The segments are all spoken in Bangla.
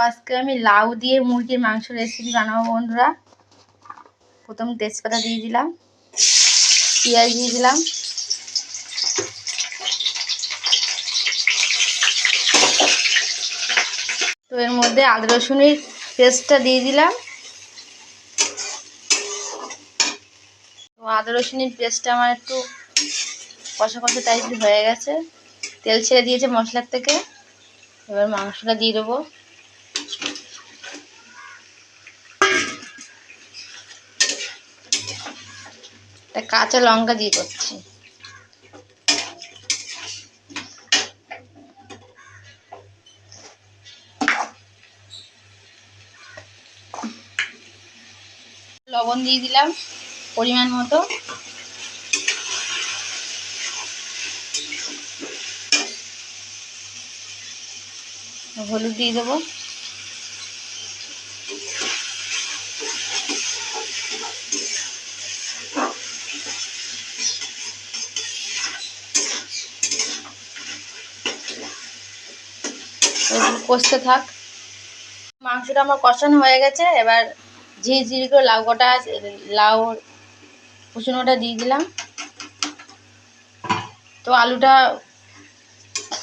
আজকে আমি লাউ দিয়ে মুরগির মাংস রেসিপি বানাবো বন্ধুরা। প্রথম তেজপাতা দিয়ে দিলাম, পেঁয়াজ দিয়ে দিলাম, তো এর মধ্যে আদা রসুনের পেস্টটা দিয়ে দিলাম। তো আদা রসুনের পেস্টটা আমার একটু কষা কষা টাইপের হয়ে গেছে, তেল ছেড়ে দিয়েছে মশলার থেকে। এবার মাংসটা দিয়ে দেবো। একটা কাঁচা লঙ্কা দিয়ে করছি। লবণ দিয়ে দিলাম পরিমাণ মতো। হলুদ দিয়ে দেবো। কষতে থাক। মাংসটা আমার কষানো হয়ে গেছে। এবার ঝিরিঝিরি করে লাউ কটা লাউ কুচুনোটা দিয়ে দিলাম। তো আলুটা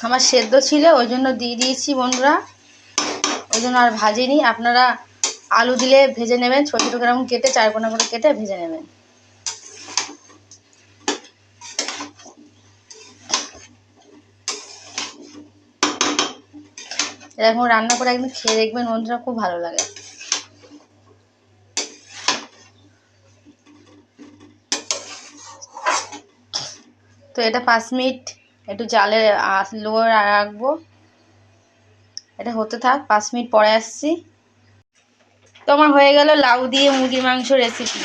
আমার সেদ্ধ ছিল, ওই জন্য দিয়ে দিয়েছি বন্ধুরা, ওই জন্য আর ভাজিনি। আপনারা আলু দিলে ভেজে নেবেন, ছোটো ছোটো করে কেটে 4 কোনা করে কেটে ভেজে নেবেন। এরকম রান্না করে একদিন খেয়ে দেখবেন বন্ধুরা, খুব ভালো লাগে। তো এটা 5 মিনিট একটু জালে লো রাখবো। এটা হতে থাক, 5 মিনিট পরে আসছি। তো আমার হয়ে গেল লাউ দিয়ে মুরগির মাংস রেসিপি।